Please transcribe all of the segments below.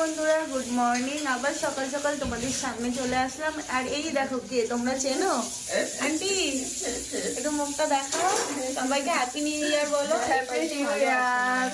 বন্ধুরা, good morning. আবার সকাল সকাল তোমাদের সামনে চলে আসলাম। আর এই দেখো, কে তোমরা চেনো? আন্টি, একটু মুখটা দেখাও, সবাইকে হ্যাপি নিউ ইয়ার বলো। Happy new year,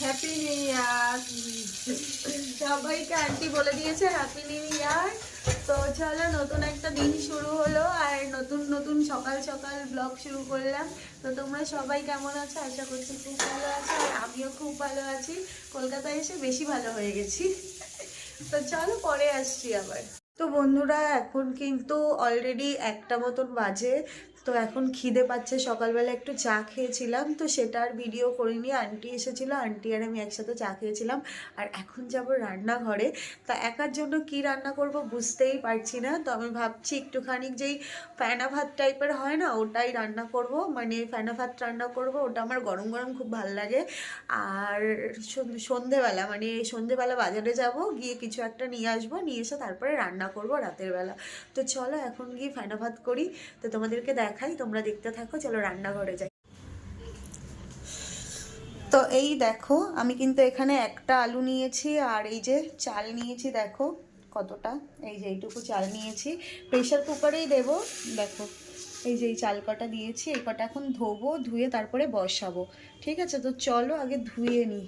happy new year. সবাইকে আন্টি বলে দিয়েছে হ্যাপি নিউ ইয়ার। তো চলো, নতুন একটা দিন শুরু হলো আর নতুন নতুন সকাল সকাল ব্লগ শুরু করলাম। তো তোমরা সবাই কেমন আছো? আশা করছি খুব ভালো আছো, আর আমিও খুব ভালো আছি। কলকাতায় এসে বেশি ভালো হয়ে গেছি। তো চলো, পরে আসছি আবার। তো বন্ধুরা, এখন কিন্তু অলরেডি 1টা মতন বাজে। তো এখন খিদে পাচ্ছে। সকালবেলা একটু চা খেয়েছিলাম, তো সেটা আর ভিডিও করিনি। আন্টি এসেছিলো, আন্টি আর আমি একসাথে চা খেয়েছিলাম। আর এখন যাব রান্নাঘরে। তা একার জন্য কি রান্না করব বুঝতেই পারছি না। তো আমি ভাবছি একটুখানি যেই ফেনা ভাত টাইপের হয় না, ওটাই রান্না করব। মানে ফেনা ভাত রান্না করব, ওটা আমার গরম গরম খুব ভালো লাগে। আর সন্ধেবেলা, মানে সন্ধেবেলা বাজারে যাব, গিয়ে কিছু একটা নিয়ে আসবো, নিয়ে এসে তারপরে রান্না করব রাতের বেলা। তো চলো এখন গিয়ে ফেনা ভাত করি। তো তোমাদেরকে দেখাই, তোমরা দেখতে থাকো। চলো রান্নাঘরে যাই। তো এই দেখো, আমি কিন্তু এখানে একটা আলু নিয়েছি, আর এই যে চাল নিয়েছি। দেখো কতটা, এই যে এইটুকু চাল নিয়েছি। প্রেশার কুকারেই দেবো। দেখো এই যে এই চাল কটা দিয়েছি, এই কটা এখন ধোবো, ধুয়ে তারপরে বসাবো। ঠিক আছে, তো চলো আগে ধুয়ে নিই।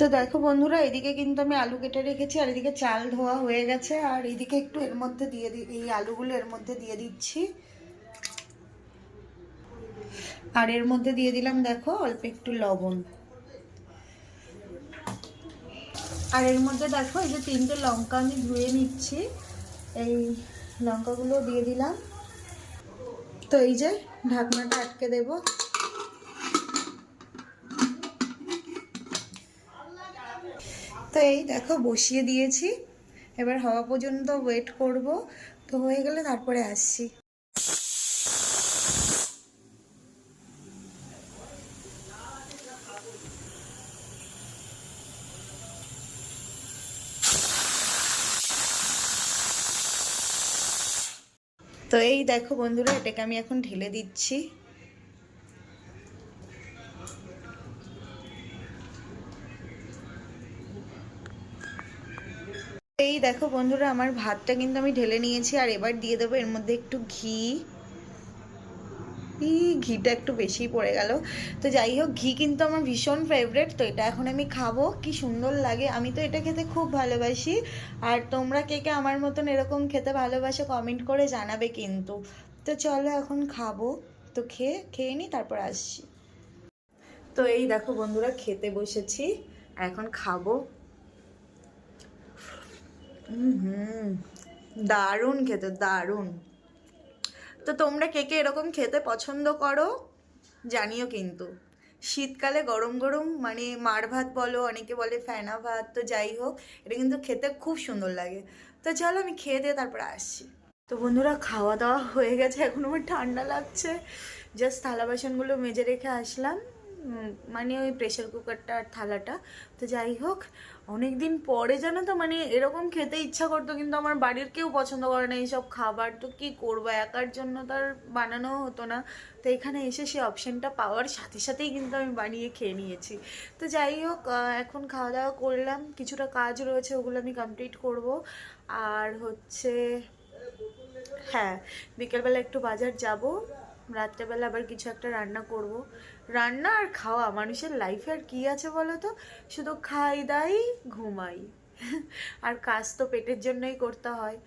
তো দেখো বন্ধুরা, এদিকে কিন্তু আমি আলু কেটে রেখেছি, আর এদিকে চাল ধোয়া হয়ে গেছে। আর এদিকে একটু এর মধ্যে দিয়ে এই আলুগুলো এর মধ্যে দিয়ে দিচ্ছি। আর এর মধ্যে দিয়ে দিলাম দেখো অল্প একটু লবণ। আর এর মধ্যে দেখো এই যে 3টে লঙ্কা আমি ধুয়ে নিচ্ছি, এই লঙ্কাগুলো দিয়ে দিলাম। তো এই যে ঢাকনাটা আটকে দেব। তো এই দেখো বসিয়ে দিয়েছি, এবার হওয়া পর্যন্ত ওয়েট করব। তো হয়ে গেলে তারপরে আসছি। তো এই দেখো বন্ধুরা, এটাকে আমি এখন ঢেলে দিচ্ছি। এই দেখো বন্ধুরা, আমার ভাতটা কিন্তু আমি ঢেলে নিয়েছি। আর এবার দিয়ে দেবো এর মধ্যে একটু ঘি। ঘিটা একটু বেশি পড়ে গেল। তো যাই হোক, ঘি কিন্তু আমার ভীষণ ফেভারেট। তো এটা এখন আমি খাবো, কি সুন্দর লাগে। আমি তো এটা খেতে খুব ভালোবাসি। আর তোমরা কে কে আমার মতন এরকম খেতে ভালোবাসো কমেন্ট করে জানাবে কিন্তু। তো চলো এখন খাবো। তো খেয়ে নি, তারপর আসছি। তো এই দেখো বন্ধুরা, খেতে বসেছি, এখন খাবো। দারুণ খেতে, দারুণ। তো তোমরা কে কে এরকম খেতে পছন্দ করো জানিও কিন্তু। শীতকালে গরম গরম মানে মার ভাত বলো, অনেকে বলে ফেনা ভাত, তো যাই হোক, এটা কিন্তু খেতে খুব সুন্দর লাগে। তো চলো আমি খেয়ে দিয়ে তারপরে আসছি। তো বন্ধুরা, খাওয়া দাওয়া হয়ে গেছে, এখন আমার ঠান্ডা লাগছে। জাস্ট থালা বাসনগুলো মেজে রেখে আসলাম, মানে ওই প্রেশার কুকারটা আর থালাটা। তো যাই হোক, অনেক দিন পরে জানো তো, মানে এরকম খেতে ইচ্ছা করতো, কিন্তু আমার বাড়ির কেউ পছন্দ করে না এইসব খাবার। তো কি করবো, একার জন্য তার বানানো হতো না। তো এখানে এসে সেই অপশানটা পাওয়ার সাথে সাথেই কিন্তু আমি বানিয়ে খেয়ে নিয়েছি। তো যাই হোক, এখন খাওয়া দাওয়া করলাম, কিছুটা কাজ রয়েছে, ওগুলো আমি কমপ্লিট করব। আর হচ্ছে, হ্যাঁ, বিকেলবেলা একটু বাজার যাব, রাত্রেবেলা আবার কিছু একটা রান্না করব। রান্না আর খাওয়া, মানুষের লাইফে আর কি আছে বলো তো? শুধু খাই দাই ঘুমাই। আর কাজ তো পেটের জন্যই করতে হয়,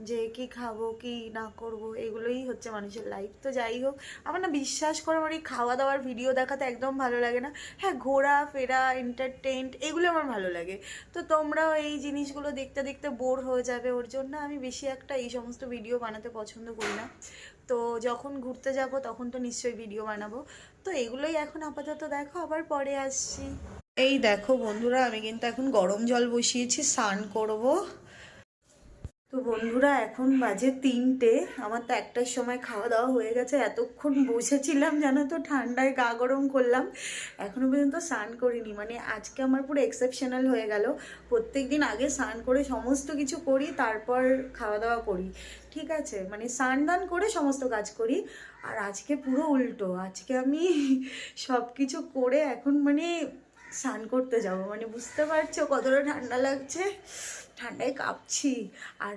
যে কি খাবো কি না করব, এগুলোই হচ্ছে মানুষের লাইফ। তো যাই হোক, আমার না বিশ্বাস করো, আমার এই খাওয়া দাওয়ার ভিডিও দেখাতে একদম ভালো লাগে না। হ্যাঁ, ঘোরা ফেরা এন্টারটেইনড এগুলো আমার ভালো লাগে। তো তোমরাও এই জিনিসগুলো দেখতে দেখতে বোর হয়ে যাবে, ওর জন্য আমি বেশি একটা এই সমস্ত ভিডিও বানাতে পছন্দ করি না। তো যখন ঘুরতে যাব তখন তো নিশ্চয়ই ভিডিও বানাবো। তো এগুলোই এখন আপাতত দেখো, আবার পরে আসছি। এই দেখো বন্ধুরা, আমি কিন্তু এখন গরম জল বসিয়েছি, স্নান করব। তো বন্ধুরা এখন বাজে 3টে, আমার তো একটার সময় খাওয়া দাওয়া হয়ে গেছে। এতক্ষণ বসেছিলাম জানো তো, ঠান্ডায় গা গরম করলাম, এখনো পর্যন্ত স্নান করিনি। মানে আজকে আমার পুরো এক্সেপশনাল হয়ে গেল। প্রত্যেক দিন আগে স্নান করে সমস্ত কিছু করি, তারপর খাওয়া দাওয়া করি, ঠিক আছে, মানে স্নান দান করে সমস্ত কাজ করি। আর আজকে পুরো উল্টো, আজকে আমি সব কিছু করে এখন মানে স্নান করতে যাবো। মানে বুঝতে পারছো কতটা ঠান্ডা লাগছে, ঠান্ডায় কাঁপছি। আর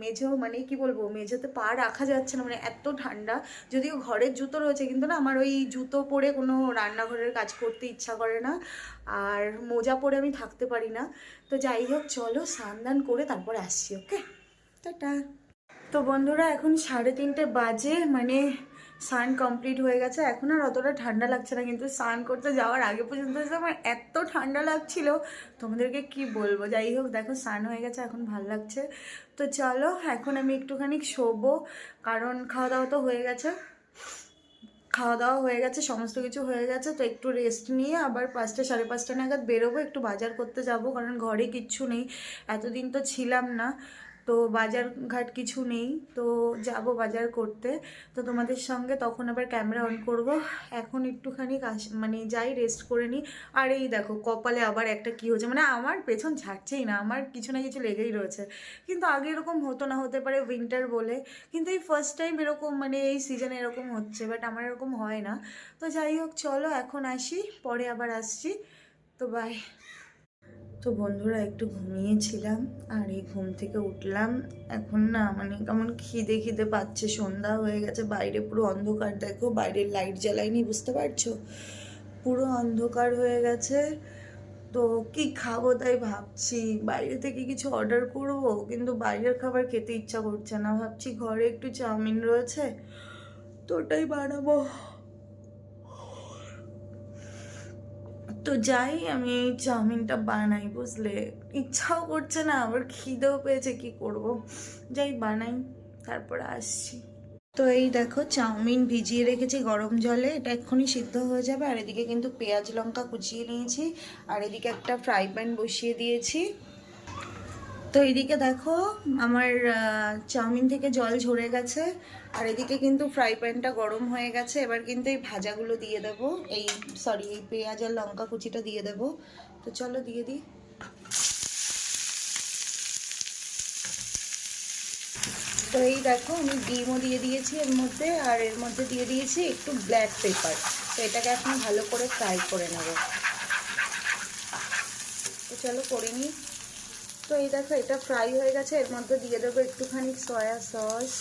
মেঝো মানে কি বলবো, মেঝোতে পা রাখা যাচ্ছে না, মানে এত ঠান্ডা। যদিও ঘরের জুতো রয়েছে, কিন্তু না আমার ওই জুতো পরে কোনো রান্নাঘরের কাজ করতে ইচ্ছা করে না, আর মোজা পরে আমি থাকতে পারি না। তো যাই হোক, চলো স্নান দান করে তারপরে আসছি, ওকে, টাটা। তো বন্ধুরা এখন 3:30 বাজে, মানে স্নান কমপ্লিট হয়ে গেছে। এখন আর অতটা ঠান্ডা লাগছে না, কিন্তু স্নান করতে যাওয়ার আগে পর্যন্ত যে আমার এত ঠান্ডা লাগছিল তোমাদেরকে কি বলবো। যাই হোক, দেখো স্নান হয়ে গেছে, এখন ভালো লাগছে। তো চলো এখন আমি একটুখানি শোবো, কারণ খাওয়া দাওয়া তো হয়ে গেছে, খাওয়া দাওয়া হয়ে গেছে, সমস্ত কিছু হয়ে গেছে। তো একটু রেস্ট নিয়ে আবার 5টা 5:30 নাগাদ বেরোবো, একটু বাজার করতে যাব, কারণ ঘরে কিচ্ছু নেই। এতদিন তো ছিলাম না, তো বাজার ঘাট কিছু নেই, তো যাব বাজার করতে। তো তোমাদের সঙ্গে তখন আবার ক্যামেরা অন করব। এখন একটুখানি মানে যাই রেস্ট করে নিই। আর এই দেখো কপালে আবার একটা কি হচ্ছে, মানে আমার পেছন ছাড়ছেই না, আমার কিছু না কিছু লেগেই রয়েছে। কিন্তু আগে এরকম হতো না, হতে পারে উইন্টার বলে, কিন্তু এই ফার্স্ট টাইম এরকম, মানে এই সিজনে এরকম হচ্ছে, বাট আমার এরকম হয় না। তো যাই হোক, চলো এখন আসি, পরে আবার আসছি। তো বাই। তো বন্ধুরা একটু ঘুমিয়েছিলাম, আর এই ঘুম থেকে উঠলাম। এখন না মানে কেমন খিদে খিদে পাচ্ছে, সন্ধ্যা হয়ে গেছে, বাইরে পুরো অন্ধকার, দেখো বাইরের লাইট জ্বালাইনি, বুঝতে পারছো, পুরো অন্ধকার হয়ে গেছে। তো কি খাবো তাই ভাবছি, বাইরে থেকে কিছু অর্ডার করবো, কিন্তু বাইরের খাবার খেতে ইচ্ছা করছে না। ভাবছি ঘরে একটু চাউমিন রয়েছে, তো ওটাই বানাবো। তো যাই আমি এই চাউমিনটা বানাই, বুঝলে, ইচ্ছাও করছে না, আবার খিদেও পেয়েছে, কি করব, যাই বানাই, তারপরে আসছি। তো এই দেখো চাউমিন ভিজিয়ে রেখেছি গরম জলে, এটা এক্ষুনি সিদ্ধ হয়ে যাবে। আর এদিকে কিন্তু পেঁয়াজ লঙ্কা কুচিয়ে নিয়েছি, আর এদিকে একটা ফ্রাই প্যান বসিয়ে দিয়েছি। তো এদিকে দেখো আমার চাউমিন থেকে জল ঝরে গেছে, আর এদিকে কিন্তু ফ্রাই প্যানটা গরম হয়ে গেছে। এবার কিন্তু এই ভাজাগুলো দিয়ে দেবো, এই সরি এই পেঁয়াজ আর লঙ্কা কুচিটা দিয়ে দেবো। তো চলো দিয়ে দিই। তো এই দেখো আমি ডিমও দিয়ে দিয়েছি এর মধ্যে, আর এর মধ্যে দিয়ে দিয়েছি একটু ব্ল্যাক পেপার। তো এটাকে এখন ভালো করে ফ্রাই করে নেব। তো চলো করে নিই। তো এই দেখো এটা ফ্রাই হয়ে গেছে, এর মধ্যে দিয়ে দেবো একটুখানি সয়া সস,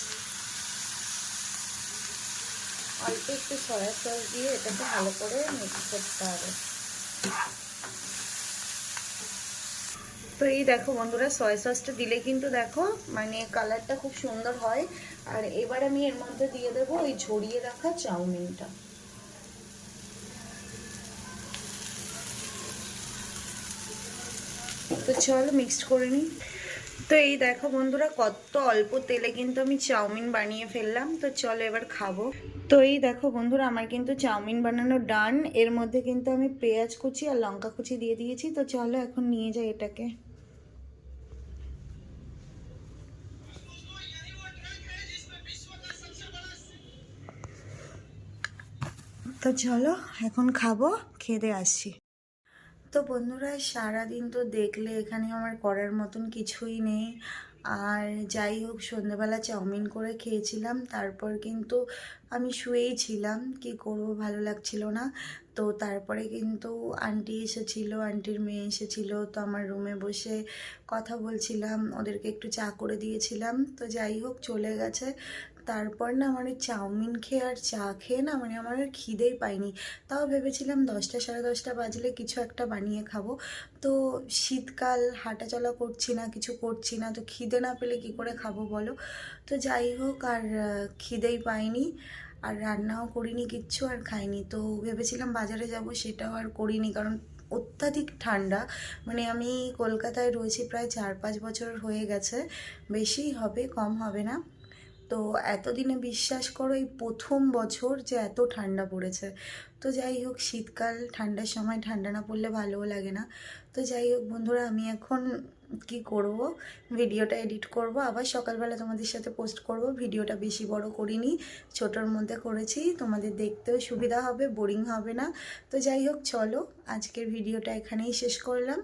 অল্প একটু সয়া সস দিয়ে এটাকে ভালো করে মিক্স করতে হবে। তো এই দেখো বন্ধুরা, সয়া সসটা দিলে কিন্তু দেখো মানে কালারটা খুব সুন্দর হয়। আর এবার আমি এর মধ্যে দিয়ে দেবো ওই ঝরিয়ে রাখা চাউমিনটা। তো চলো মিক্সড করে নিই। তো এই দেখো বন্ধুরা, কত অল্প তেলে কিন্তু আমি চাউমিন বানিয়ে ফেললাম। তো চলো এবার খাবো। তো এই দেখো বন্ধুরা, আমার কিন্তু চাউমিন বানানো ডান। এর মধ্যে কিন্তু আমি পেঁয়াজ কুচি আর লঙ্কা কুচি দিয়ে দিয়েছি। তো চলো এখন নিয়ে যাই এটাকে। তো চলো এখন খাবো, খেতে আসছি। তো বন্ধুরা সারাদিন তো দেখলে এখানে আমার করার মতন কিছুই নেই। আর যাই হোক, সন্ধ্যেবেলা চাউমিন করে খেয়েছিলাম, তারপর কিন্তু আমি শুয়েই ছিলাম, কি করব, ভালো লাগছিল না। তো তারপরে কিন্তু আন্টি এসেছিল, আন্টির মেয়ে এসেছিল, তো আমার রুমে বসে কথা বলছিলাম, ওদেরকে একটু চা করে দিয়েছিলাম। তো যাই হোক চলে গেছে। তারপর না মানে চাউমিন খেয়ে আর চা খেয়ে না মানে আমার আর খিদেই পাইনি। তাও ভেবেছিলাম 10টা 10:30 বাজলে কিছু একটা বানিয়ে খাবো। তো শীতকাল, হাঁটা চলা করছি না, কিছু করছি না, তো খিদে না পেলে কি করে খাবো বলো। তো যাই হোক, আর খিদেই পাইনি, আর রান্নাও করিনি কিচ্ছু, আর খাইনি। তো ভেবেছিলাম বাজারে যাব, সেটাও আর করিনি, কারণ অত্যাধিক ঠান্ডা। মানে আমি কলকাতায় রয়েছি প্রায় 4-5 বছর হয়ে গেছে, বেশিই হবে, কম হবে না। তো এতদিনে বিশ্বাস করো এই প্রথম বছর যে এত ঠান্ডা পড়েছে। তো যাই হোক, শীতকাল ঠান্ডার সময় ঠান্ডা না পড়লে ভালোও লাগে না। তো যাই হোক বন্ধুরা, আমি এখন কি করব, ভিডিওটা এডিট করব, আবার সকালবেলা তোমাদের সাথে পোস্ট করব। ভিডিওটা বেশি বড় করিনি, ছোটোর মধ্যে করেছি, তোমাদের দেখতেও সুবিধা হবে, বোরিং হবে না। তো যাই হোক, চলো আজকের ভিডিওটা এখানেই শেষ করলাম।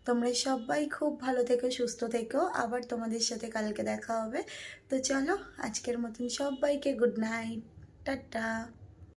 তোমরা সবাই খুব ভালো থেকো, সুস্থ থেকো, আবার তোমাদের সাথে কালকে দেখা হবে। তো চলো আজকের মতন সবাইকে গুড নাইট, টাটা।